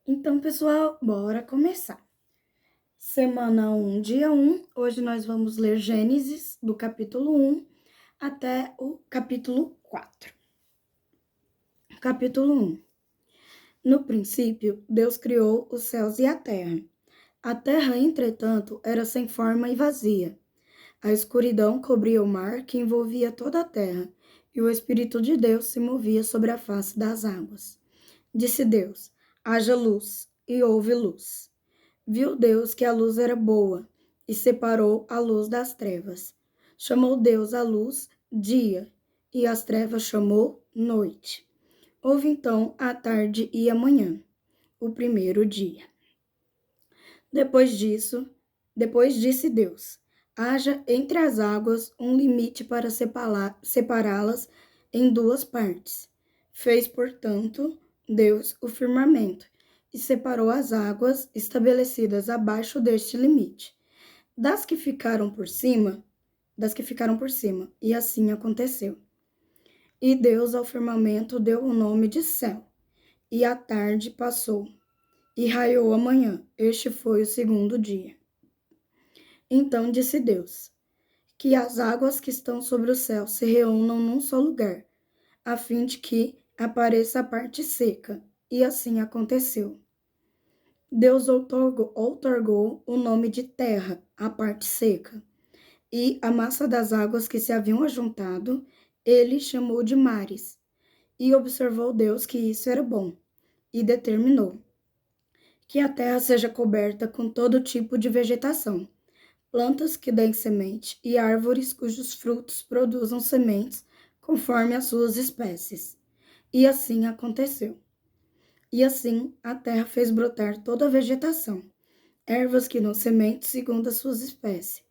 Então, pessoal, bora começar. Semana 1, dia 1. Hoje nós vamos ler Gênesis, do capítulo 1 até o capítulo 4. Capítulo 1. No princípio, Deus criou os céus e a terra. A terra, entretanto, era sem forma e vazia. A escuridão cobria o mar que envolvia toda a terra, e o Espírito de Deus se movia sobre a face das águas. Disse Deus: haja luz, e houve luz. Viu Deus que a luz era boa, e separou a luz das trevas. Chamou Deus a luz dia, e as trevas chamou noite. Houve então a tarde e a manhã, o primeiro dia. Depois disse Deus: haja entre as águas um limite para separá-las em duas partes. Fez, portanto, Deus o firmamento e separou as águas estabelecidas abaixo deste limite, das que ficaram por cima, e assim aconteceu. E Deus ao firmamento deu o nome de céu, e a tarde passou, e raiou a manhã. Este foi o segundo dia. Então disse Deus: que as águas que estão sobre o céu se reúnam num só lugar, a fim de que apareça a parte seca. E assim aconteceu. Deus outorgou o nome de terra à parte seca, e a massa das águas que se haviam ajuntado, ele chamou de mares. E observou Deus que isso era bom, e determinou que a terra seja coberta com todo tipo de vegetação, plantas que deem semente e árvores cujos frutos produzam sementes conforme as suas espécies. E assim aconteceu. E assim a terra fez brotar toda a vegetação, ervas que dão sementes segundo as suas espécies,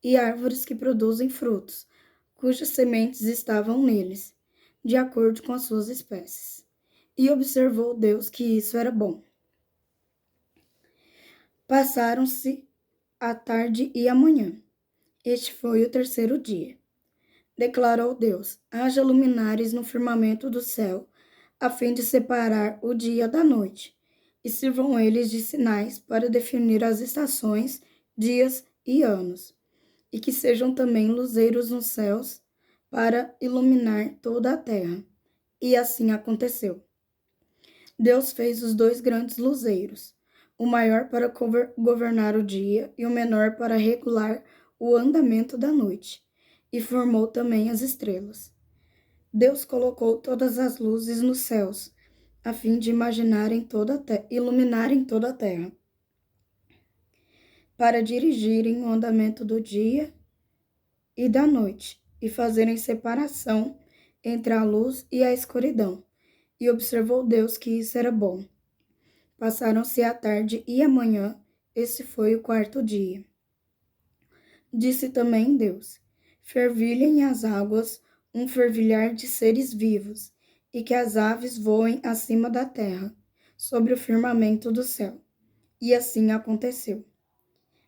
e árvores que produzem frutos, cujas sementes estavam neles, de acordo com as suas espécies. E observou Deus que isso era bom. Passaram-se a tarde e a manhã. Este foi o terceiro dia. Declarou Deus: haja luminares no firmamento do céu, a fim de separar o dia da noite, e sirvam eles de sinais para definir as estações, dias e anos, e que sejam também luzeiros nos céus para iluminar toda a terra. E assim aconteceu. Deus fez os dois grandes luzeiros, o maior para governar o dia e o menor para regular o andamento da noite, e formou também as estrelas. Deus colocou todas as luzes nos céus, a fim de iluminarem toda a terra, para dirigirem o andamento do dia e da noite, e fazerem separação entre a luz e a escuridão. E observou Deus que isso era bom. Passaram-se a tarde e a manhã, esse foi o quarto dia. Disse também Deus: fervilhem as águas um fervilhar de seres vivos, e que as aves voem acima da terra, sobre o firmamento do céu. E assim aconteceu.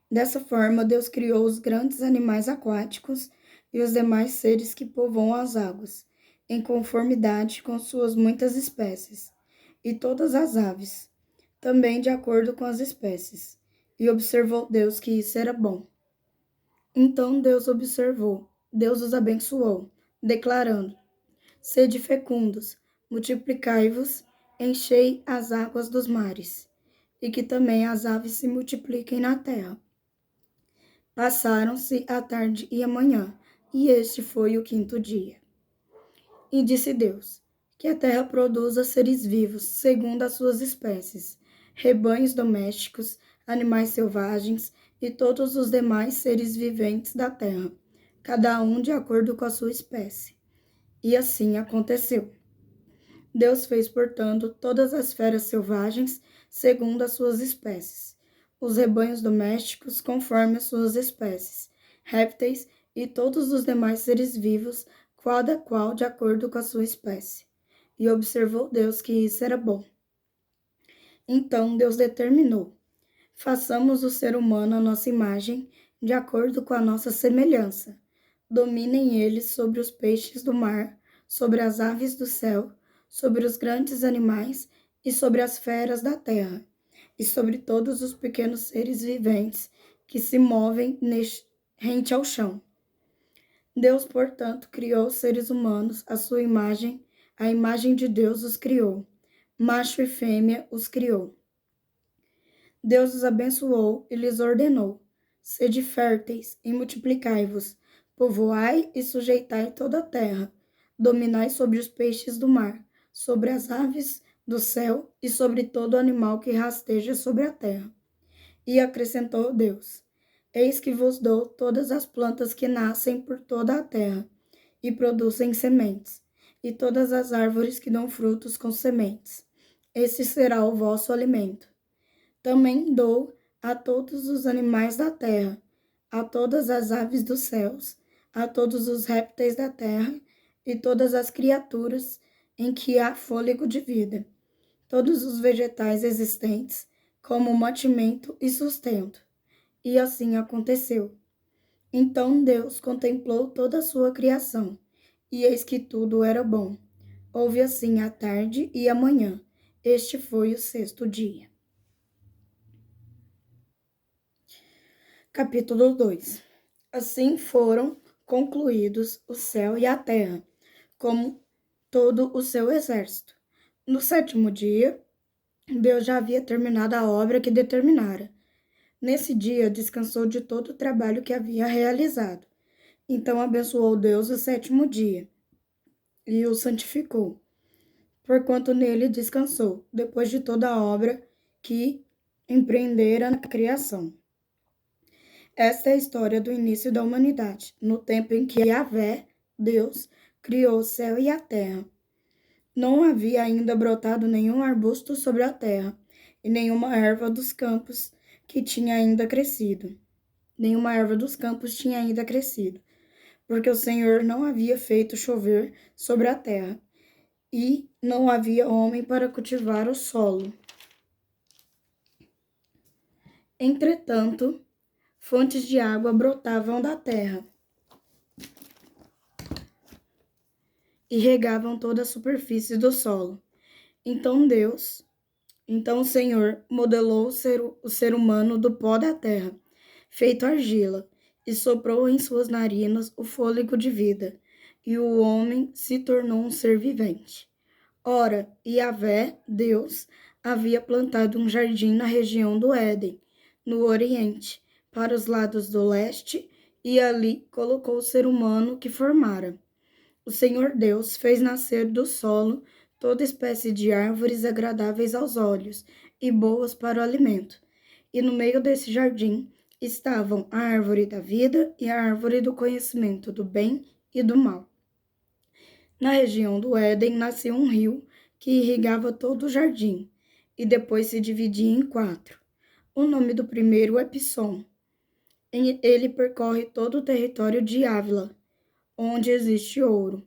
Dessa forma, Deus criou os grandes animais aquáticos e os demais seres que povoam as águas, em conformidade com suas muitas espécies, e todas as aves, também de acordo com as espécies. E observou Deus que isso era bom. Então Deus os abençoou, declarando: sede fecundos, multiplicai-vos, enchei as águas dos mares, e que também as aves se multipliquem na terra. Passaram-se a tarde e a manhã, e este foi o quinto dia. E disse Deus: que a terra produza seres vivos, segundo as suas espécies, rebanhos domésticos, animais selvagens e todos os demais seres viventes da terra, cada um de acordo com a sua espécie. E assim aconteceu. Deus fez, portanto, todas as feras selvagens segundo as suas espécies, os rebanhos domésticos conforme as suas espécies, répteis e todos os demais seres vivos, cada qual de acordo com a sua espécie. E observou Deus que isso era bom. Então Deus determinou: façamos o ser humano à nossa imagem, de acordo com a nossa semelhança. Dominem eles sobre os peixes do mar, sobre as aves do céu, sobre os grandes animais e sobre as feras da terra, e sobre todos os pequenos seres viventes que se movem rente ao chão. Deus, portanto, criou os seres humanos à sua imagem, a imagem de Deus os criou, macho e fêmea os criou. Deus os abençoou e lhes ordenou: sede férteis e multiplicai-vos, povoai e sujeitai toda a terra, dominai sobre os peixes do mar, sobre as aves do céu e sobre todo animal que rasteja sobre a terra. E acrescentou Deus: eis que vos dou todas as plantas que nascem por toda a terra e produzem sementes, e todas as árvores que dão frutos com sementes. Esse será o vosso alimento. Também dou a todos os animais da terra, a todas as aves dos céus, a todos os répteis da terra e todas as criaturas em que há fôlego de vida, todos os vegetais existentes, como mantimento e sustento. E assim aconteceu. Então Deus contemplou toda a sua criação, e eis que tudo era bom. Houve assim a tarde e a manhã. Este foi o sexto dia. Capítulo 2. Assim foram concluídos o céu e a terra, como todo o seu exército. No sétimo dia, Deus já havia terminado a obra que determinara. Nesse dia, descansou de todo o trabalho que havia realizado. Então abençoou Deus o sétimo dia e o santificou, porquanto nele descansou, depois de toda a obra que empreendera na criação. Esta é a história do início da humanidade, no tempo em que Yahvé, Deus, criou o céu e a terra. Não havia ainda brotado nenhum arbusto sobre a terra, e nenhuma erva dos campos que tinha ainda crescido. Nenhuma erva dos campos tinha ainda crescido, porque o Senhor não havia feito chover sobre a terra, e não havia homem para cultivar o solo. Entretanto, fontes de água brotavam da terra e regavam toda a superfície do solo. Então o Senhor modelou o ser humano do pó da terra, feito argila, e soprou em suas narinas o fôlego de vida, e o homem se tornou um ser vivente. Ora, Yahvé, Deus, havia plantado um jardim na região do Éden, no Oriente, para os lados do leste, e ali colocou o ser humano que formara. O Senhor Deus fez nascer do solo toda espécie de árvores agradáveis aos olhos e boas para o alimento. E no meio desse jardim estavam a árvore da vida e a árvore do conhecimento do bem e do mal. Na região do Éden nasceu um rio que irrigava todo o jardim, e depois se dividia em 4. O nome do primeiro é Pissom. Ele percorre todo o território de Ávila, onde existe ouro.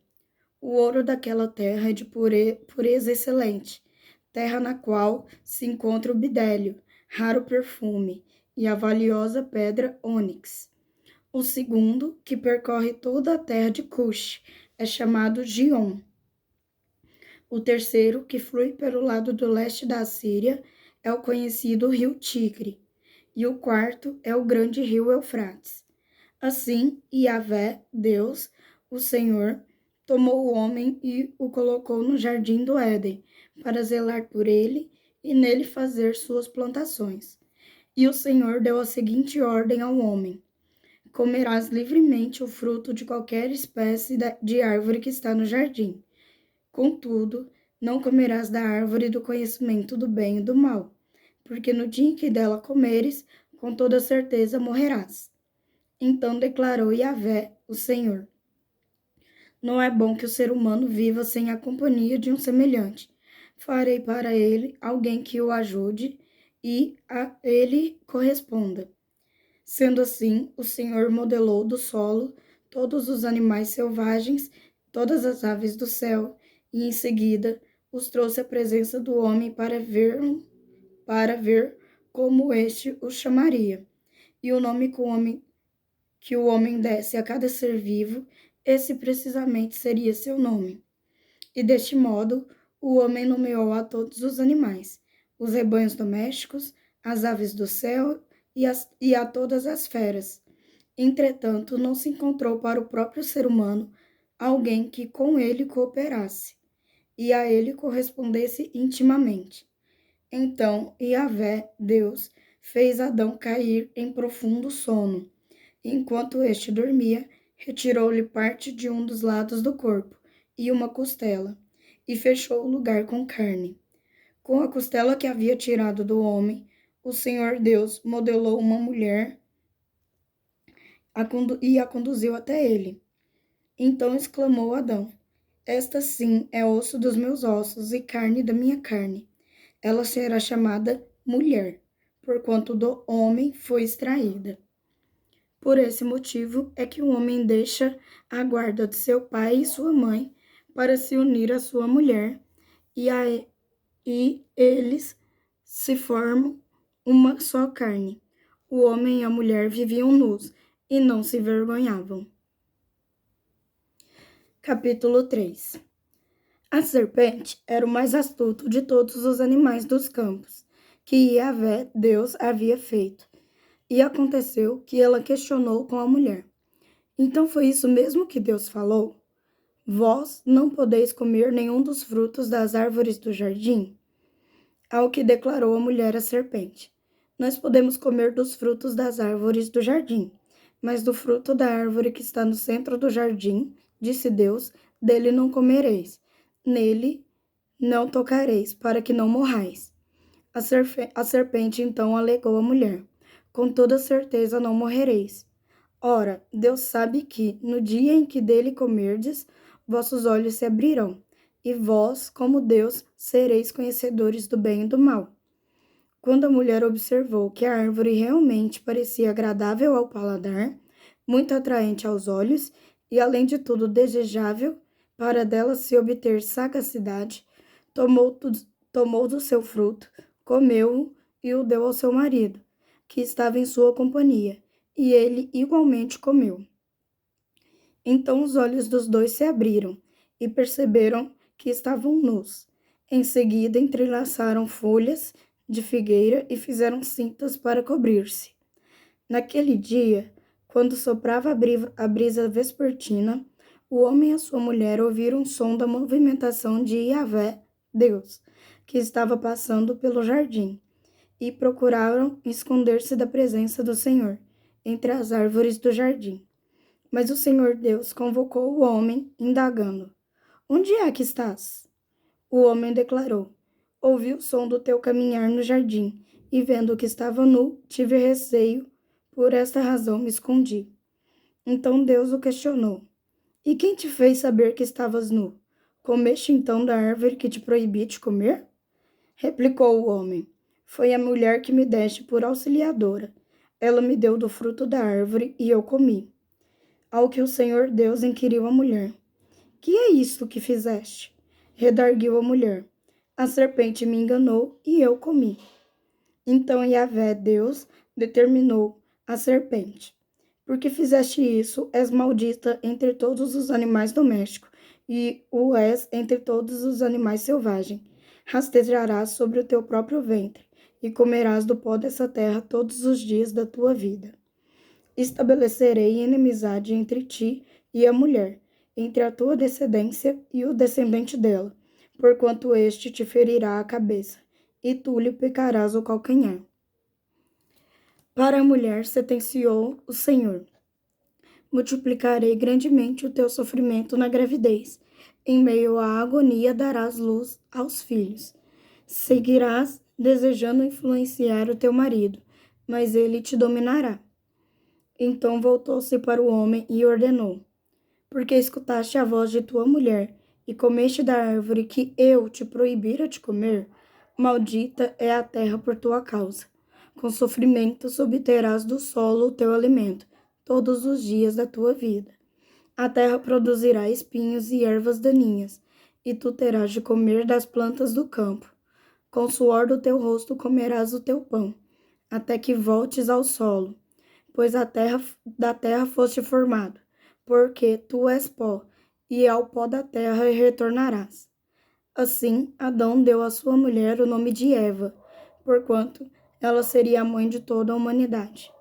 O ouro daquela terra é de pureza excelente, terra na qual se encontra o bidélio, raro perfume, e a valiosa pedra ônix. O segundo, que percorre toda a terra de Cush, é chamado Gion. O terceiro, que flui pelo lado do leste da Síria, é o conhecido rio Tigre. E o quarto é o grande rio Eufrates. Assim, Yahvé, Deus, o Senhor, tomou o homem e o colocou no jardim do Éden, para zelar por ele e nele fazer suas plantações. E o Senhor deu a seguinte ordem ao homem: comerás livremente o fruto de qualquer espécie de árvore que está no jardim. Contudo, não comerás da árvore do conhecimento do bem e do mal, porque no dia em que dela comeres, com toda certeza morrerás. Então declarou Yahvé, o Senhor: não é bom que o ser humano viva sem a companhia de um semelhante. Farei para ele alguém que o ajude e a ele corresponda. Sendo assim, o Senhor modelou do solo todos os animais selvagens, todas as aves do céu, e em seguida os trouxe à presença do homem para ver como este os chamaria. E o nome que o homem desse a cada ser vivo, esse precisamente seria seu nome. E deste modo, o homem nomeou a todos os animais, os rebanhos domésticos, as aves do céu e a todas as feras. Entretanto, não se encontrou para o próprio ser humano alguém que com ele cooperasse e a ele correspondesse intimamente. Então Yahvé, Deus, fez Adão cair em profundo sono. Enquanto este dormia, retirou-lhe parte de um dos lados do corpo e uma costela, e fechou o lugar com carne. Com a costela que havia tirado do homem, o Senhor Deus modelou uma mulher e a conduziu até ele. Então exclamou Adão: Esta sim é osso dos meus ossos e carne da minha carne. Ela será chamada mulher, porquanto do homem foi extraída. Por esse motivo é que o homem deixa a guarda de seu pai e sua mãe para se unir à sua mulher, e eles se formam uma só carne. O homem e a mulher viviam nus e não se vergonhavam. Capítulo 3. A serpente era o mais astuto de todos os animais dos campos que Yahvé, Deus, havia feito. E aconteceu que ela questionou com a mulher: Então foi isso mesmo que Deus falou? Vós não podeis comer nenhum dos frutos das árvores do jardim? Ao que declarou a mulher à serpente: Nós podemos comer dos frutos das árvores do jardim, mas do fruto da árvore que está no centro do jardim, disse Deus, dele não comereis, nele não tocareis, para que não morrais. A serpente então alegou à mulher: Com toda certeza não morrereis. Ora, Deus sabe que, no dia em que dele comerdes, vossos olhos se abrirão, e vós, como Deus, sereis conhecedores do bem e do mal. Quando a mulher observou que a árvore realmente parecia agradável ao paladar, muito atraente aos olhos e, além de tudo, desejável para dela se obter sagacidade, tomou do seu fruto, comeu-o e o deu ao seu marido, que estava em sua companhia, e ele igualmente comeu. Então os olhos dos dois se abriram e perceberam que estavam nus. Em seguida, entrelaçaram folhas de figueira e fizeram cintas para cobrir-se. Naquele dia, quando soprava a brisa vespertina, o homem e a sua mulher ouviram o som da movimentação de Yahvé, Deus, que estava passando pelo jardim, e procuraram esconder-se da presença do Senhor, entre as árvores do jardim. Mas o Senhor Deus convocou o homem, indagando: Onde é que estás? O homem declarou: Ouvi o som do teu caminhar no jardim, e vendo que estava nu, tive receio, por esta razão me escondi. Então Deus o questionou: E quem te fez saber que estavas nu? Comeste então da árvore que te proibi de comer? Replicou o homem: Foi a mulher que me deste por auxiliadora. Ela me deu do fruto da árvore e eu comi. Ao que o Senhor Deus inquiriu a mulher: Que é isto que fizeste? Redarguiu a mulher: A serpente me enganou e eu comi. Então Yahvé, Deus, determinou à serpente: Porque fizeste isso, és maldita entre todos os animais domésticos, e o és entre todos os animais selvagens. Rastejarás sobre o teu próprio ventre, e comerás do pó dessa terra todos os dias da tua vida. Estabelecerei inimizade entre ti e a mulher, entre a tua descendência e o descendente dela, porquanto este te ferirá a cabeça, e tu lhe picarás o calcanhar. Para a mulher sentenciou o Senhor: Multiplicarei grandemente o teu sofrimento na gravidez. Em meio à agonia darás luz aos filhos. Seguirás desejando influenciar o teu marido, mas ele te dominará. Então voltou-se para o homem e ordenou: Porque escutaste a voz de tua mulher e comeste da árvore que eu te proibira de comer, maldita é a terra por tua causa. Com sofrimento obterás do solo o teu alimento, todos os dias da tua vida. A terra produzirá espinhos e ervas daninhas, e tu terás de comer das plantas do campo. Com o suor do teu rosto comerás o teu pão, até que voltes ao solo, pois da terra foste formado, porque tu és pó, e ao pó da terra retornarás. Assim, Adão deu à sua mulher o nome de Eva, porquanto ela seria a mãe de toda a humanidade.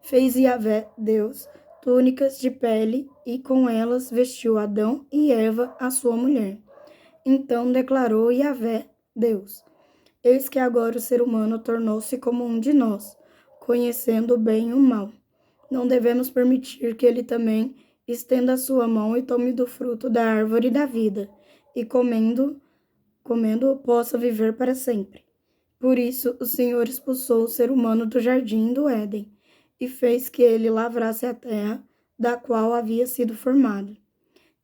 Fez Yahvé, Deus, túnicas de pele e com elas vestiu Adão e Eva, a sua mulher. Então declarou Yahvé, Deus: Eis que agora o ser humano tornou-se como um de nós, conhecendo o bem e o mal. Não devemos permitir que ele também estenda a sua mão e tome do fruto da árvore da vida, e comendo, possa viver para sempre. Por isso, o Senhor expulsou o ser humano do jardim do Éden e fez que ele lavrasse a terra da qual havia sido formado.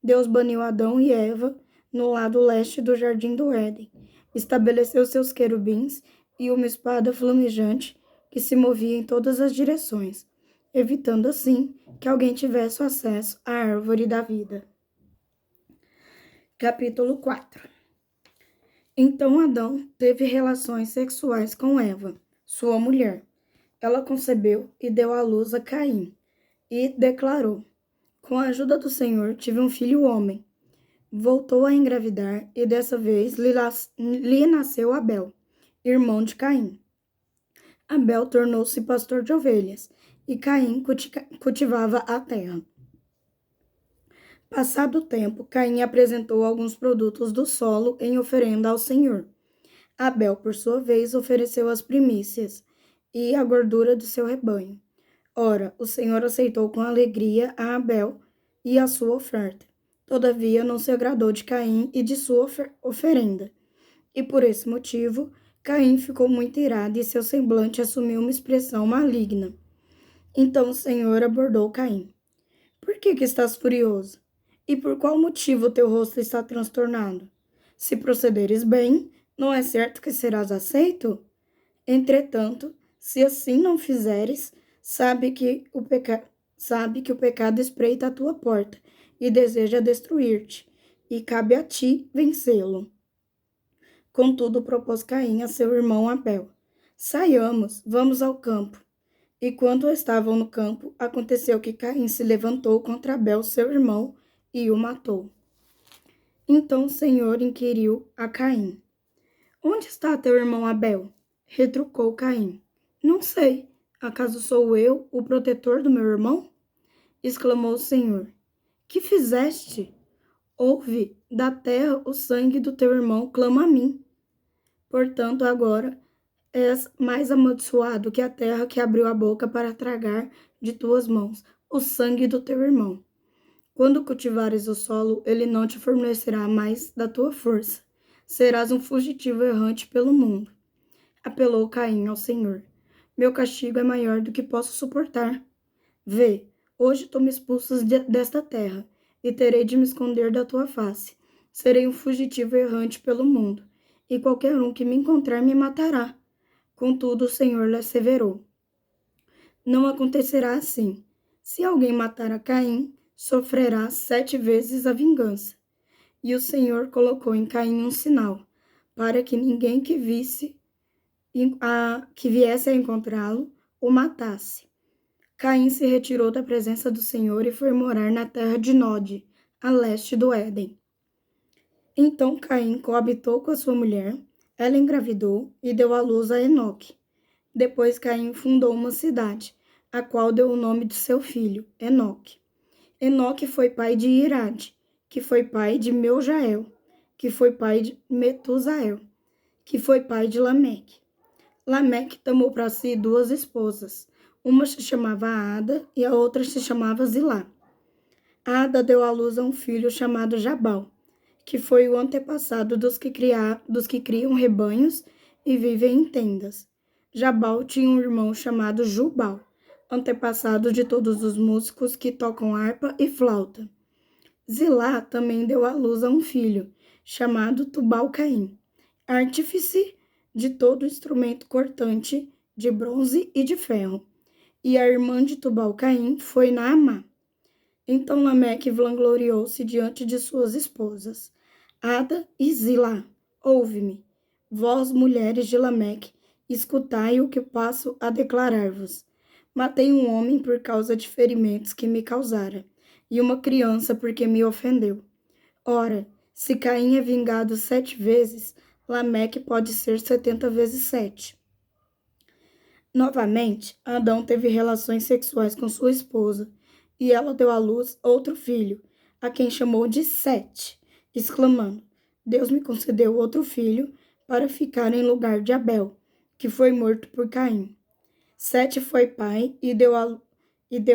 Deus baniu Adão e Eva no lado leste do jardim do Éden, estabeleceu seus querubins e uma espada flamejante que se movia em todas as direções, evitando assim que alguém tivesse acesso à árvore da vida. Capítulo 4. Então Adão teve relações sexuais com Eva, sua mulher. Ela concebeu e deu à luz a Caim, e declarou: Com a ajuda do Senhor tive um filho homem. Voltou a engravidar e dessa vez lhe nasceu Abel, irmão de Caim. Abel tornou-se pastor de ovelhas e Caim cultivava a terra. Passado o tempo, Caim apresentou alguns produtos do solo em oferenda ao Senhor. Abel, por sua vez, ofereceu as primícias e a gordura do seu rebanho. Ora, o Senhor aceitou com alegria a Abel e a sua oferta. Todavia, não se agradou de Caim e de sua oferenda. E por esse motivo, Caim ficou muito irado e seu semblante assumiu uma expressão maligna. Então o Senhor abordou Caim. Por que estás furioso? E por qual motivo teu rosto está transtornado? Se procederes bem, não é certo que serás aceito? Entretanto, se assim não fizeres, sabe que o pecado espreita à tua porta e deseja destruir-te, e cabe a ti vencê-lo. Contudo, propôs Caim a seu irmão Abel: Saiamos, vamos ao campo. E quando estavam no campo, aconteceu que Caim se levantou contra Abel, seu irmão, e o matou. Então o Senhor inquiriu a Caim: Onde está teu irmão Abel? Retrucou Caim: Não sei. Acaso sou eu o protetor do meu irmão? Exclamou o Senhor: Que fizeste? Ouve, da terra o sangue do teu irmão clama a mim. Portanto, agora és mais amaldiçoado que a terra que abriu a boca para tragar de tuas mãos o sangue do teu irmão. Quando cultivares o solo, ele não te fornecerá mais da tua força. Serás um fugitivo errante pelo mundo. Apelou Caim ao Senhor: Meu castigo é maior do que posso suportar. Vê, hoje tu me expulsas desta terra, e terei de me esconder da tua face. Serei um fugitivo errante pelo mundo, e qualquer um que me encontrar me matará. Contudo, o Senhor lhe asseverou: Não acontecerá assim. Se alguém matar a Caim, sofrerá 7 vezes a vingança. E o Senhor colocou em Caim um sinal, para que ninguém que viesse a encontrá-lo o matasse. Caim se retirou da presença do Senhor e foi morar na terra de Nod, a leste do Éden. Então Caim coabitou com a sua mulher, ela engravidou e deu à luz a Enoque. Depois Caim fundou uma cidade, a qual deu o nome de seu filho, Enoque. Enoque foi pai de Irade, que foi pai de Meujael, que foi pai de Metusael, que foi pai de Lameque. Lameque tomou para si 2 esposas. Uma se chamava Ada e a outra se chamava Zilá. Ada deu à luz a um filho chamado Jabal, que foi o antepassado dos que criam rebanhos e vivem em tendas. Jabal tinha um irmão chamado Jubal, antepassado de todos os músicos que tocam harpa e flauta. Zilá também deu à luz a um filho, chamado Tubal-Caim, artífice de todo instrumento cortante de bronze e de ferro. E a irmã de Tubal-Caim foi Naamá. Então Lameque vangloriou-se diante de suas esposas, Ada e Zilá. Ouve-me, vós mulheres de Lameque, escutai o que passo a declarar-vos. Matei um homem por causa de ferimentos que me causara, e uma criança porque me ofendeu. Ora, se Caim é vingado 7 vezes, Lameque pode ser 70 vezes 7. Novamente, Adão teve relações sexuais com sua esposa, e ela deu à luz outro filho, a quem chamou de Sete, exclamando: Deus me concedeu outro filho para ficar em lugar de Abel, que foi morto por Caim. Sete foi pai e deu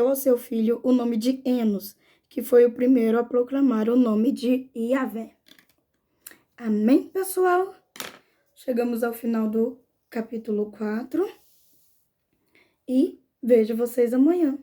ao seu filho o nome de Enos, que foi o primeiro a proclamar o nome de Yahvé. Amém, pessoal? Chegamos ao final do capítulo 4 e vejo vocês amanhã.